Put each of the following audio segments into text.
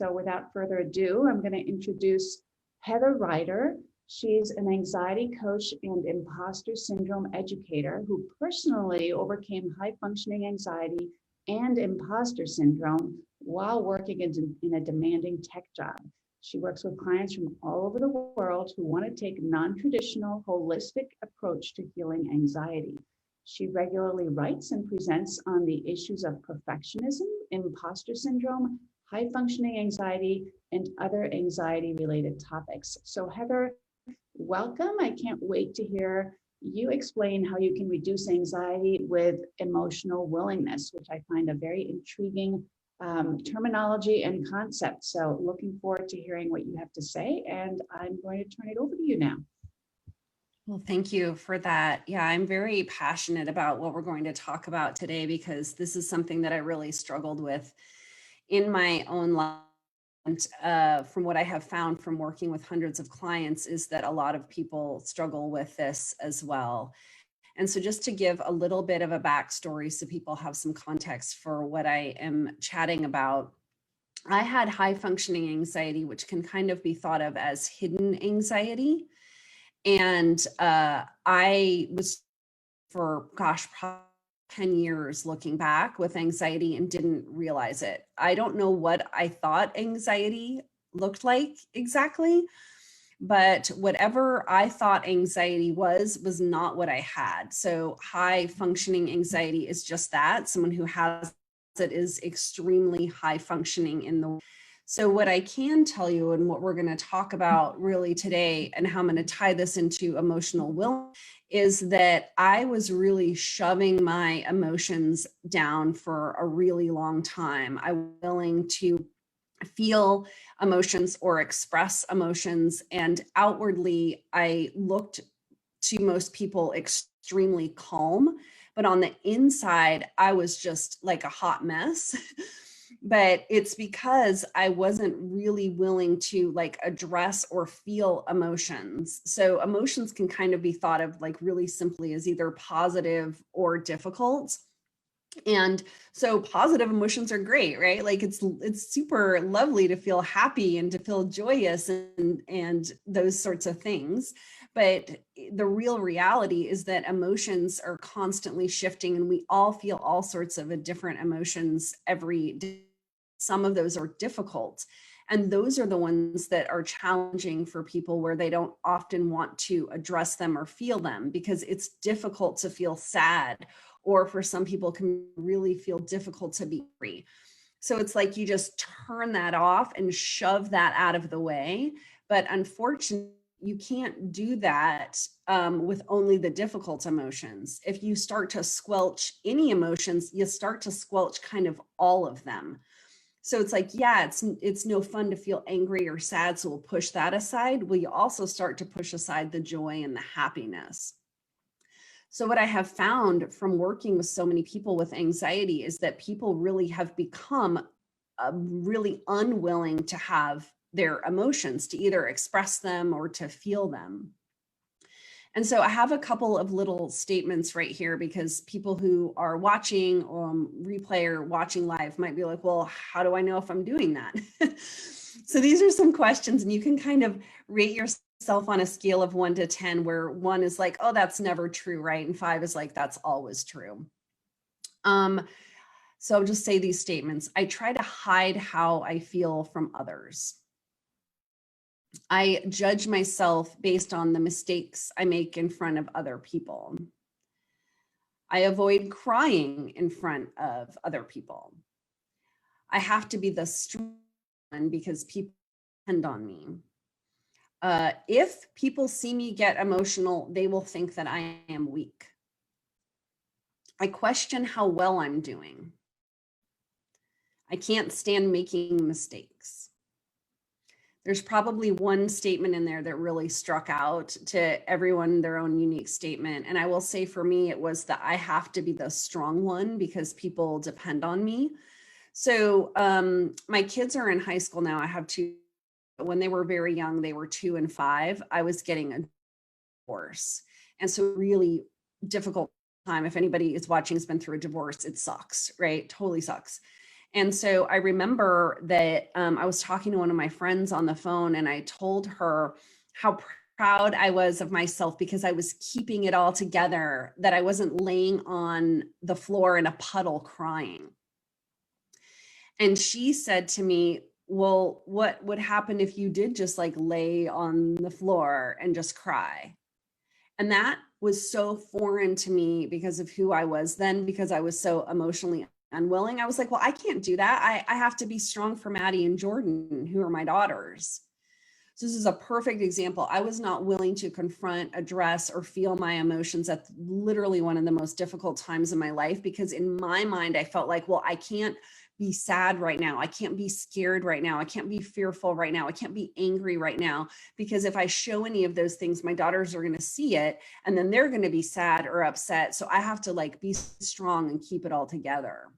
So without further ado, I'm going to introduce Heather Ryder. She's an anxiety coach and imposter syndrome educator who personally overcame high functioning anxiety and imposter syndrome while working in a demanding tech job. She works with clients from all over the world who want to take a non-traditional, holistic approach to healing anxiety. She regularly writes and presents on the issues of perfectionism, imposter syndrome, high functioning anxiety, and other anxiety related topics. So Heather, welcome. I can't wait to hear you explain how you can reduce anxiety with emotional willingness, which I find a very intriguing terminology and concept. So looking forward to hearing what you have to say, and I'm going to turn it over to you now. Well, thank you for that. Yeah, I'm very passionate about what we're going to talk about today because this is something that I really struggled with in my own life. From what I have found from working with hundreds of clients is that a lot of people struggle with this as well. And so just to give a little bit of a backstory so people have some context for what I am chatting about, I had high functioning anxiety, which can kind of be thought of as hidden anxiety. And I was for, probably 10 years looking back with anxiety and didn't realize it. I don't know what I thought anxiety looked like exactly, but whatever I thought anxiety was not what I had. So high functioning anxiety is just that. Someone who has it is extremely high functioning in the. So what I can tell you and what we're going to talk about really today and how I'm going to tie this into emotional will is that I was really shoving my emotions down for a really long time. I was willing to feel emotions or express emotions, and outwardly I looked to most people extremely calm, but on the inside I was just like a hot mess. But it's because I wasn't really willing to like address or feel emotions. So emotions can kind of be thought of like really simply as either positive or difficult. And so positive emotions are great, right? Like it's super lovely to feel happy and to feel joyous and those sorts of things. But the real reality is that emotions are constantly shifting and we all feel all sorts of different emotions every day. Some of those are difficult. And those are the ones that are challenging for people where they don't often want to address them or feel them because it's difficult to feel sad, or for some people can really feel difficult to be free. So it's like you just turn that off and shove that out of the way. But unfortunately, you can't do that with only the difficult emotions. If you start to squelch any emotions, you start to squelch kind of all of them. So it's like, yeah, it's no fun to feel angry or sad. So we'll push that aside. Well, you also start to push aside the joy and the happiness. So what I have found from working with so many people with anxiety is that people really have become really unwilling to have their emotions, to either express them or to feel them. And so I have a couple of little statements right here because people who are watching replay or watching live might be like, well, how do I know if I'm doing that? So these are some questions and you can kind of rate yourself on a scale of 1 to 10, where 1 is like, oh, that's never true, right? And 5 is like, that's always true. So I'll just say these statements. I try to hide how I feel from others. I judge myself based on the mistakes I make in front of other people. I avoid crying in front of other people. I have to be the strong one because people depend on me. If people see me get emotional, they will think that I am weak. I question how well I'm doing. I can't stand making mistakes. There's probably one statement in there that really struck out to everyone, their own unique statement. And I will say for me, it was that I have to be the strong one because people depend on me. So my kids are in high school now. I have 2. When they were very young, they were 2 and 5. I was getting a divorce. And so really difficult time. If anybody is watching has been through a divorce, it sucks, right? Totally sucks. And so I remember that I was talking to one of my friends on the phone, and I told her how proud I was of myself because I was keeping it all together, that I wasn't laying on the floor in a puddle crying. And she said to me, well, what would happen if you did just like lay on the floor and just cry? And that was so foreign to me because of who I was then, because I was so emotionally unwilling. I was like, well, I can't do that. I have to be strong for Maddie and Jordan, who are my daughters. So this is a perfect example. I was not willing to confront, address, or feel my emotions at literally one of the most difficult times in my life, because in my mind, I felt like, well, I can't be sad right now. I can't be scared right now. I can't be fearful right now. I can't be angry right now, because if I show any of those things, my daughters are going to see it and then they're going to be sad or upset. So I have to like be strong and keep it all together.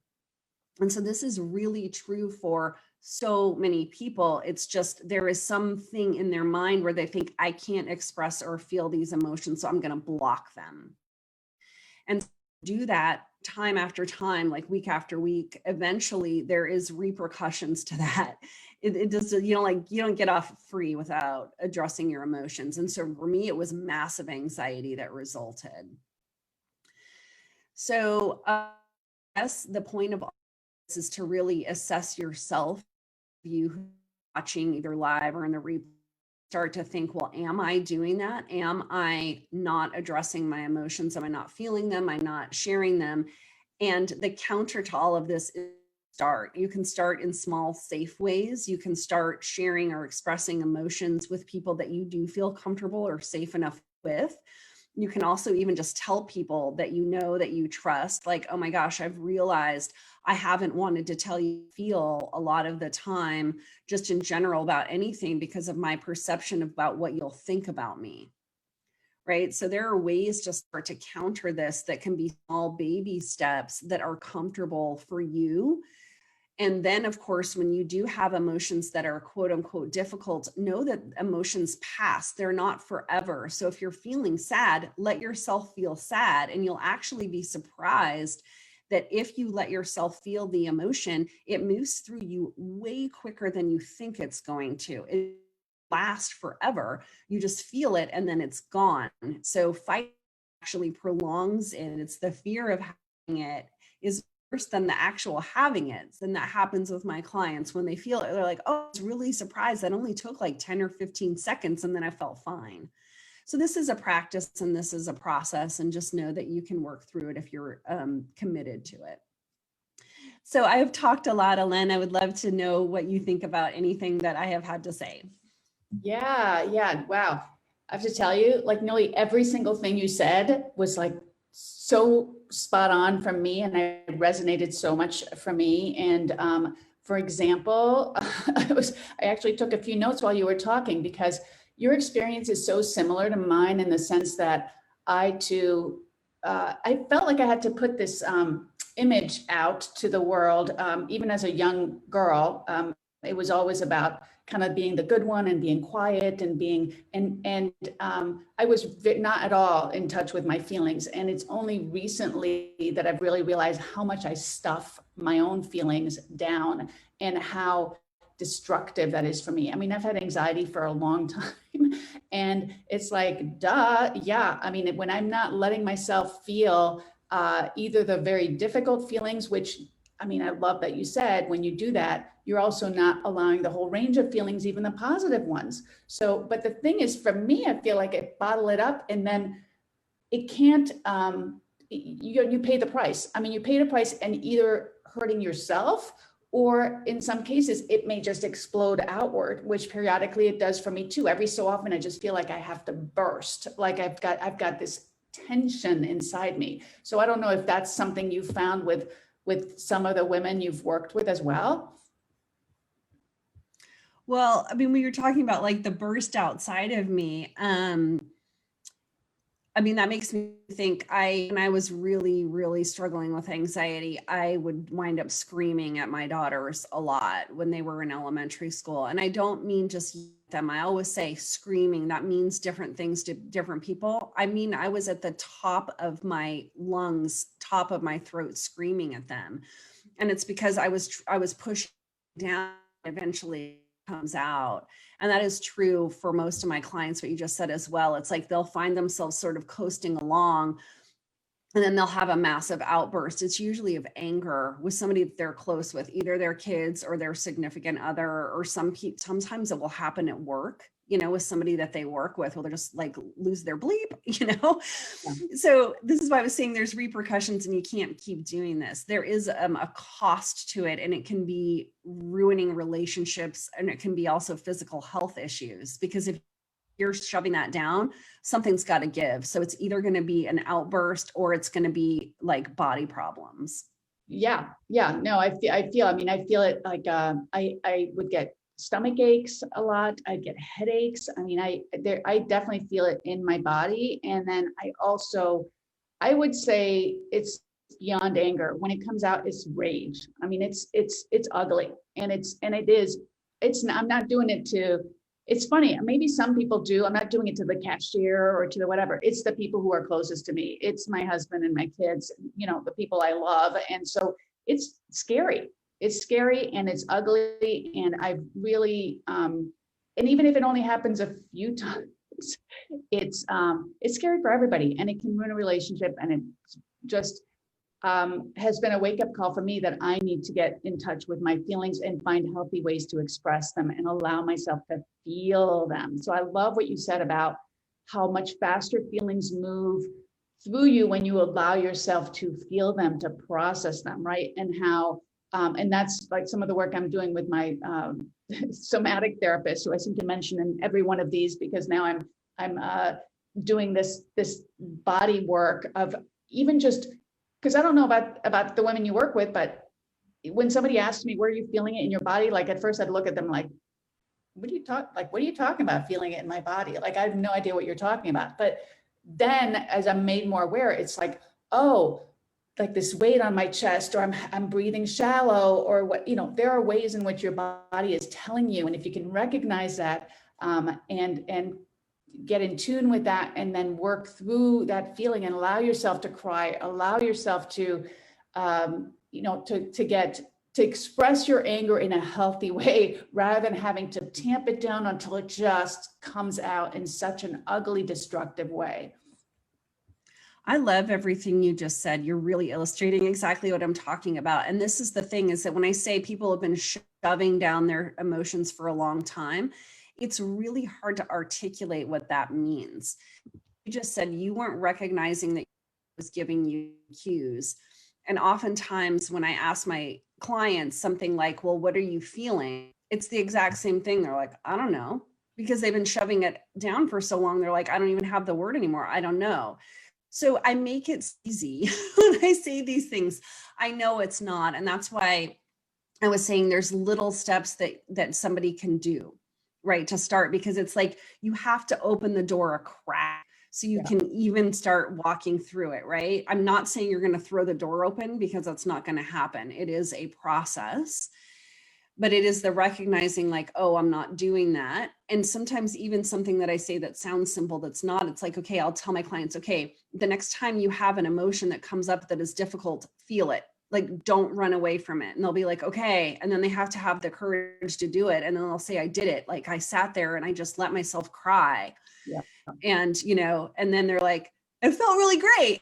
And so this is really true for so many people. It's just there is something in their mind where they think, I can't express or feel these emotions, so I'm going to block them. And do that time after time, like week after week, eventually there is repercussions to that. It does, you don't get off free without addressing your emotions. And so for me, it was massive anxiety that resulted. So yes, the point of all this is to really assess yourself. You watching either live or in the replay, start to think, well, am I doing that? Am I not addressing my emotions? Am I not feeling them? Am I not sharing them? And the counter to all of this is start. You can start in small, safe ways. You can start sharing or expressing emotions with people that you do feel comfortable or safe enough with. You can also even just tell people that you know, that you trust, like, oh my gosh, I've realized I haven't wanted to tell you feel a lot of the time, just in general about anything because of my perception about what you'll think about me. Right. So there are ways to start to counter this that can be small baby steps that are comfortable for you. And then, of course, when you do have emotions that are quote unquote difficult, know that emotions pass. They're not forever. So if you're feeling sad, let yourself feel sad, and you'll actually be surprised that if you let yourself feel the emotion, it moves through you way quicker than you think it's going to. It lasts forever. You just feel it and then it's gone. So fight actually prolongs it. It's the fear of having it is worse than the actual having it. And that happens with my clients when they feel it. They're like, oh, I was really surprised. That only took like 10 or 15 seconds and then I felt fine. So this is a practice and this is a process, and just know that you can work through it if you're committed to it. So I have talked a lot, Ellen. I would love to know what you think about anything that I have had to say. Yeah. Wow. I have to tell you, like nearly every single thing you said was like so spot on for me, and I resonated so much for me. And for example, I actually took a few notes while you were talking, because your experience is so similar to mine in the sense that I too, I felt like I had to put this image out to the world, even as a young girl. It was always about kind of being the good one and being quiet and being, and I was not at all in touch with my feelings. And it's only recently that I've really realized how much I stuff my own feelings down and how destructive that is for me. I mean, I've had anxiety for a long time, and it's like, duh, yeah. I mean, when I'm not letting myself feel either the very difficult feelings, which, I mean, I love that you said when you do that, you're also not allowing the whole range of feelings, even the positive ones. So, but the thing is, for me, I feel like I bottle it up and then it can't, you pay the price. I mean, you pay the price and either hurting yourself, or in some cases, it may just explode outward, which periodically it does for me too. Every so often, I just feel like I have to burst, like I've got this tension inside me. So I don't know if that's something you found with some of the women you've worked with as well. Well, I mean, when you're talking about like the burst outside of me, I mean, that makes me think when I was really, really struggling with anxiety, I would wind up screaming at my daughters a lot when they were in elementary school. And I don't mean just them. I always say screaming, that means different things to different people. I mean, I was at the top of my lungs, top of my throat, screaming at them. And it's because I was pushed down, eventually comes out. And that is true for most of my clients, what you just said as well. It's like they'll find themselves sort of coasting along, and then they'll have a massive outburst. It's usually of anger with somebody that they're close with, either their kids or their significant other, or sometimes it will happen at work, with somebody that they work with, where they'll just like lose their bleep, Yeah. So this is why I was saying there's repercussions and you can't keep doing this. There is a cost to it, and it can be ruining relationships, and it can be also physical health issues, because if you're shoving that down, something's got to give. So it's either going to be an outburst or it's going to be like body problems. Yeah. No, I feel it like, I would get stomach aches a lot. I'd get headaches. I definitely feel it in my body. And then I would say it's beyond anger. When it comes out, it's rage. It's ugly, and I'm not doing it to, it's funny. Maybe some people do. I'm not doing it to the cashier or to the whatever. It's the people who are closest to me. It's my husband and my kids, the people I love. And so it's scary. It's scary and it's ugly. And I really, and even if it only happens a few times, it's scary for everybody, and it can ruin a relationship. And it just has been a wake-up call for me that I need to get in touch with my feelings and find healthy ways to express them and allow myself to feel them. So I love what you said about how much faster feelings move through you when you allow yourself to feel them, to process them, right? And how, and that's like some of the work I'm doing with my somatic therapist, who I seem to mention in every one of these, because now I'm doing this body work of even just, because I don't know about the women you work with, but when somebody asks me, where are you feeling it in your body? Like at first I'd look at them like, what are you talking about feeling it in my body? Like, I have no idea what you're talking about. But then as I'm made more aware, it's like, oh, like this weight on my chest, or I'm breathing shallow, or what, there are ways in which your body is telling you. And if you can recognize that, and get in tune with that, and then work through that feeling and allow yourself to cry, allow yourself to, to express your anger in a healthy way, rather than having to tamp it down until it just comes out in such an ugly, destructive way. I love everything you just said. You're really illustrating exactly what I'm talking about. And this is the thing, is that when I say people have been shoving down their emotions for a long time, it's really hard to articulate what that means. You just said you weren't recognizing that it was giving you cues. And oftentimes when I ask my clients something like, well, what are you feeling? It's the exact same thing. They're like, I don't know, because they've been shoving it down for so long. They're like, I don't even have the word anymore. I don't know. So I make it easy when I say these things. I know it's not. And that's why I was saying there's little steps that somebody can do, right, to start, because it's like you have to open the door a crack so you can even start walking through it, right? I'm not saying you're going to throw the door open, because that's not going to happen. It is a process. But it is the recognizing like, oh, I'm not doing that. And sometimes even something that I say that sounds simple, that's not, it's like, okay, I'll tell my clients, okay, the next time you have an emotion that comes up that is difficult, feel it. Like, don't run away from it. And they'll be like, okay. And then they have to have the courage to do it. And then they'll say, I did it. Like, I sat there and I just let myself cry. Yeah. And, and then they're like, it felt really great.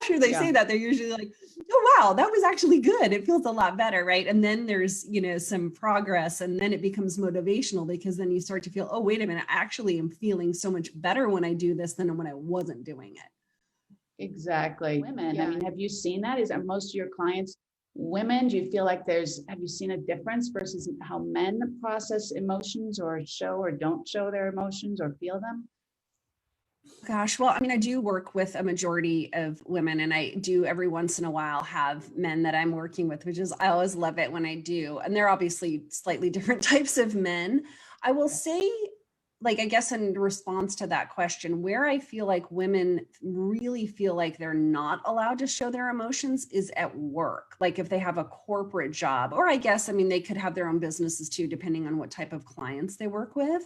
After they say that, they're usually like, oh, wow, that was actually good. It feels a lot better, right? And then there's, some progress, and then it becomes motivational, because then you start to feel, oh, wait a minute, I actually am feeling so much better when I do this than when I wasn't doing it. Exactly. Women, have you seen that? Are most of your clients women? Do you feel like have you seen a difference versus how men process emotions, or show or don't show their emotions or feel them? Gosh, well, I do work with a majority of women, and I do every once in a while have men that I'm working with, which is, I always love it when I do. And they're obviously slightly different types of men. I will say, like, I guess in response to that question, where I feel like women really feel like they're not allowed to show their emotions is at work. Like if they have a corporate job, or I guess, they could have their own businesses too, depending on what type of clients they work with.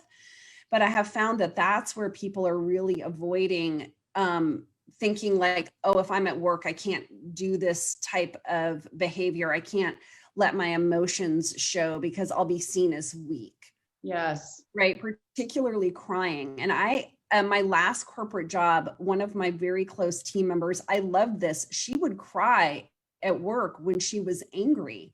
But I have found that that's where people are really avoiding thinking like, oh, if I'm at work, I can't do this type of behavior. I can't let my emotions show because I'll be seen as weak. Yes. Right. Particularly crying. And my last corporate job, one of my very close team members, I loved this. She would cry at work when she was angry.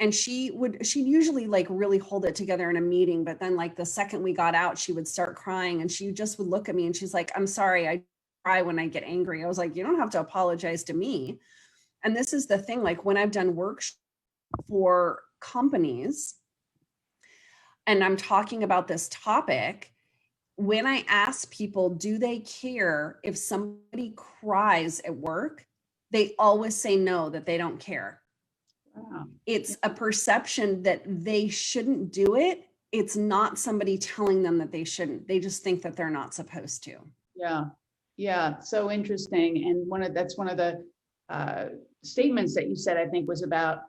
And she'd usually like really hold it together in a meeting. But then like the second we got out, she would start crying and she just would look at me and she's like, I'm sorry, I cry when I get angry. I was like, you don't have to apologize to me. And this is the thing, like when I've done workshops for companies and I'm talking about this topic, when I ask people, do they care if somebody cries at work? They always say no, that they don't care. Wow. It's a perception that they shouldn't do it. It's not somebody telling them that they shouldn't. They just think that they're not supposed to. Yeah. Yeah. So interesting. And that's one of the statements that you said, I think, was about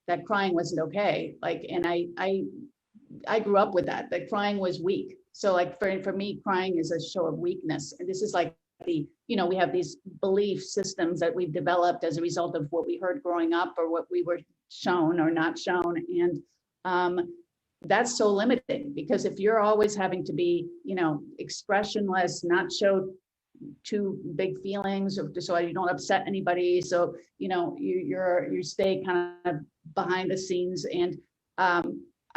that crying wasn't okay. Like, and I grew up with that crying was weak. So like for me, crying is a show of weakness. And this is like we have these belief systems that we've developed as a result of what we heard growing up or what we were shown or not shown. And that's so limiting, because if you're always having to be, expressionless, not show too big feelings, or so you don't upset anybody. So, you stay kind of behind the scenes. And I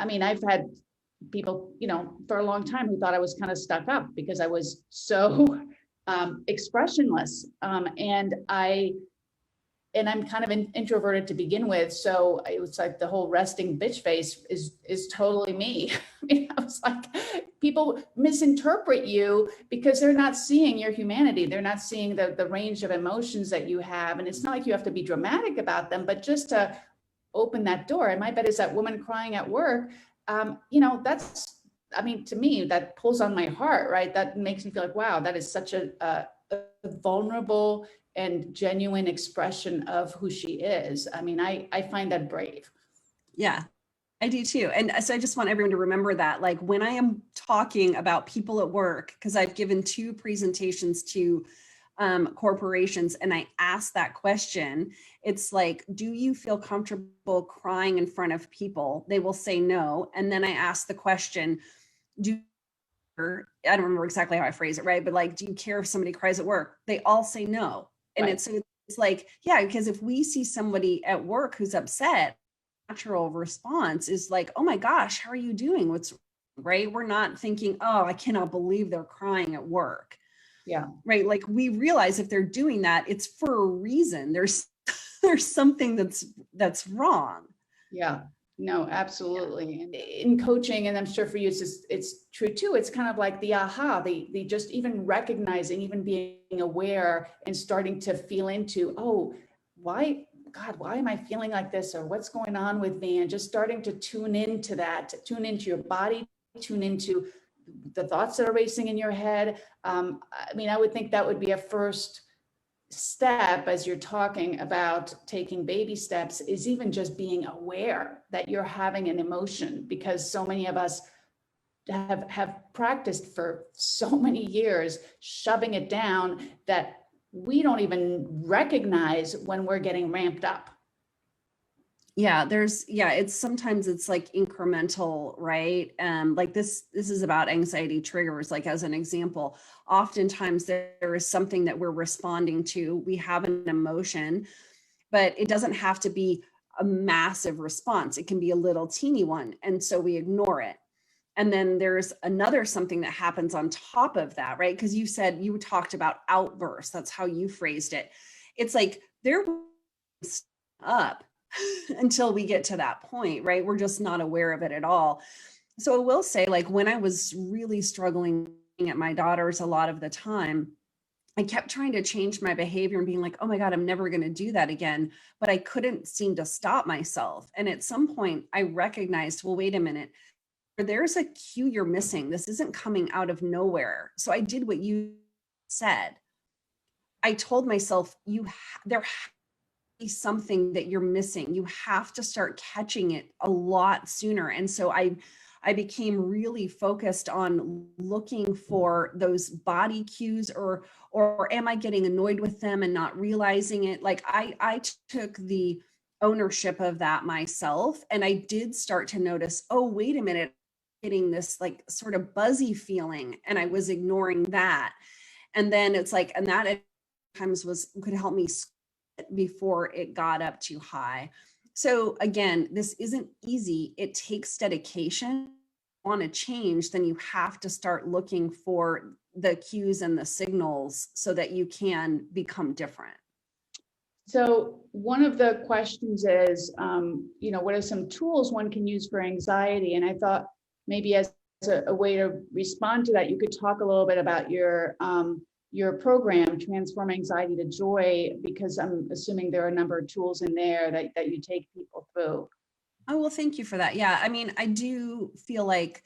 mean, I've had people, for a long time who thought I was kind of stuck up because I was so expressionless. And I'm kind of introverted to begin with. So it was like the whole resting bitch face is totally me. I mean, I was like, people misinterpret you because they're not seeing your humanity. They're not seeing the range of emotions that you have. And it's not like you have to be dramatic about them, but just to open that door. And my bet is that woman crying at work, to me, that pulls on my heart, right? That makes me feel like, wow, that is such a vulnerable and genuine expression of who she is. I mean, I find that brave. Yeah, I do too. And so I just want everyone to remember that, like when I am talking about people at work, because I've given 2 presentations to corporations and I ask that question, it's like, do you feel comfortable crying in front of people? They will say no. And then I ask the question, I don't remember exactly how I phrase it, right? But like, do you care if somebody cries at work? They all say no. And Right. it's like, yeah, because if we see somebody at work who's upset, natural response is like, oh my gosh, how are you doing? What's right? We're not thinking, oh, I cannot believe they're crying at work. Yeah. Right. Like we realize if they're doing that, it's for a reason. There's something that's wrong. Yeah. No, absolutely. And in coaching, and I'm sure for you, it's true too. It's kind of like the aha, the just even recognizing, even being aware and starting to feel into, oh, why am I feeling like this? Or what's going on with me? And just starting to tune into that, tune into your body, tune into the thoughts that are racing in your head. I mean, I would think that would be a first step as you're talking about taking baby steps, is even just being aware that you're having an emotion, because so many of us have practiced for so many years shoving it down that we don't even recognize when we're getting ramped up. Yeah, it's sometimes it's like incremental, right? Like this is about anxiety triggers. Like as an example, oftentimes there is something that we're responding to. We have an emotion, but it doesn't have to be a massive response. It can be a little teeny one. And so we ignore it. And then there's another something that happens on top of that, right? Because you talked about outbursts. That's how you phrased it. It's like they're up until we get to that point, right? We're just not aware of it at all. So I will say, like when I was really struggling at my daughters a lot of the time, I kept trying to change my behavior and being like, oh my God, I'm never going to do that again. But I couldn't seem to stop myself. And at some point I recognized, well, wait a minute, there's a cue you're missing. This isn't coming out of nowhere. So I did what you said. I told myself, there something that you're missing. You have to start catching it a lot sooner. And so I I became really focused on looking for those body cues, or am I getting annoyed with them and not realizing it? Like I took the ownership of that myself, and I did start to notice, oh, wait a minute, getting this like sort of buzzy feeling, and I was ignoring that. And then it's like, and that at times could help me before it got up too high. So again, this isn't easy. It takes dedication. Want to change, then you have to start looking for the cues and the signals so that you can become different. So one of the questions is, what are some tools one can use for anxiety? And I thought maybe as a way to respond to that, you could talk a little bit about your program, Transform Anxiety to Joy, because I'm assuming there are a number of tools in there that you take people through. Oh, well, thank you for that. Yeah, I mean, I do feel like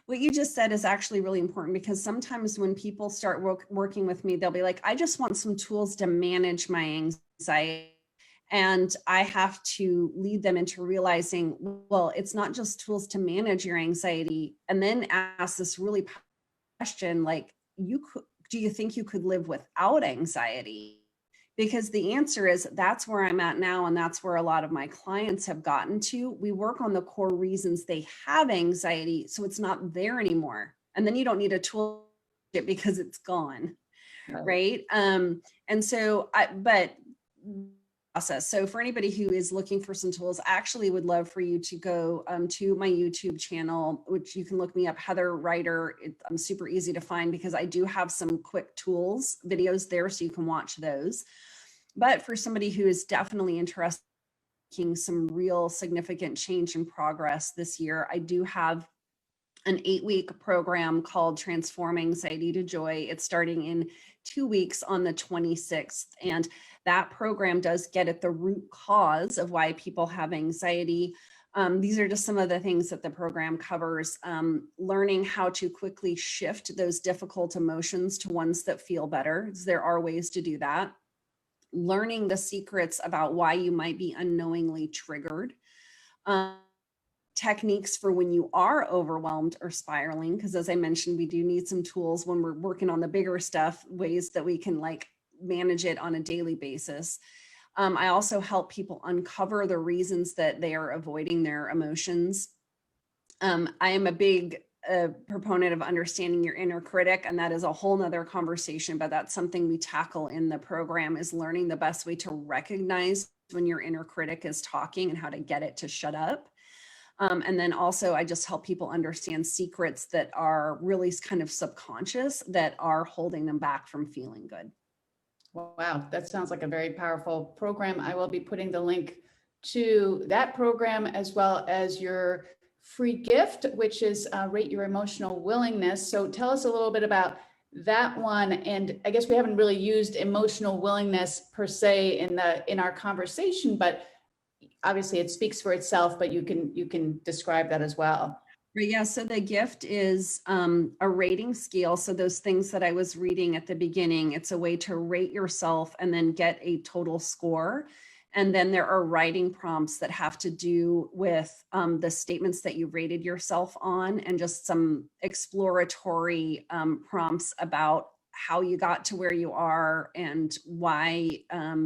what you just said is actually really important, because sometimes when people start working with me, they'll be like, I just want some tools to manage my anxiety. And I have to lead them into realizing, well, it's not just tools to manage your anxiety. And then ask this really question, like, do you think you could live without anxiety? Because the answer is that's where I'm at now. And that's where a lot of my clients have gotten to. We work on the core reasons they have anxiety, so it's not there anymore. And then you don't need a tool because it's gone. Right. And so but process. So for anybody who is looking for some tools, I actually would love for you to go to my YouTube channel, which you can look me up, Heather Ryder. I'm super easy to find because I do have some quick tools videos there, so you can watch those. But for somebody who is definitely interested in making some real significant change and progress this year, I do have an 8-week program called Transform Anxiety to Joy. It's starting in 2 weeks on the 26th. And that program does get at the root cause of why people have anxiety. These are just some of the things that the program covers. Learning how to quickly shift those difficult emotions to ones that feel better, because there are ways to do that. Learning the secrets about why you might be unknowingly triggered. Techniques for when you are overwhelmed or spiraling, because as I mentioned, we do need some tools when we're working on the bigger stuff, ways that we can like manage it on a daily basis. I also help people uncover the reasons that they are avoiding their emotions. I am a big proponent of understanding your inner critic, and that is a whole nother conversation, but that's something we tackle in the program, is learning the best way to recognize when your inner critic is talking and how to get it to shut up. And then also I just help people understand secrets that are really kind of subconscious that are holding them back from feeling good. Wow, that sounds like a very powerful program. I will be putting the link to that program as well as your free gift, which is Rate Your Emotional Willingness. So tell us a little bit about that one. And I guess we haven't really used emotional willingness per se in our conversation, but obviously it speaks for itself, but you can describe that as well. Right, yeah, so the gift is a rating scale. So those things that I was reading at the beginning, it's a way to rate yourself and then get a total score. And then there are writing prompts that have to do with the statements that you rated yourself on, and just some exploratory prompts about how you got to where you are and why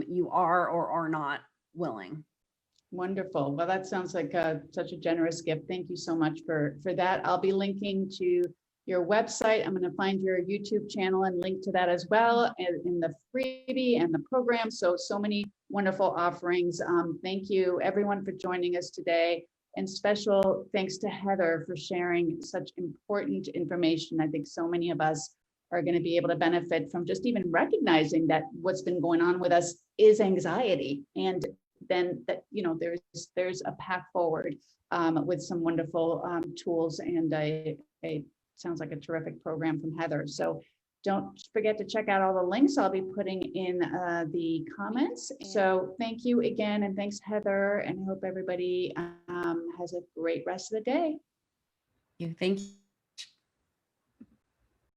you are or are not willing. Wonderful. Well, that sounds like such a generous gift. Thank you so much for that. I'll be linking to your website. I'm going to find your YouTube channel and link to that as well, in the freebie and the program. So many wonderful offerings. Thank you everyone for joining us today. And special thanks to Heather for sharing such important information. I think so many of us are going to be able to benefit from just even recognizing that what's been going on with us is anxiety, and then that there's a path forward with some wonderful tools, and it sounds like a terrific program from Heather. So don't forget to check out all the links I'll be putting in the comments. So thank you again, and thanks Heather, and I hope everybody has a great rest of the day. Thank you.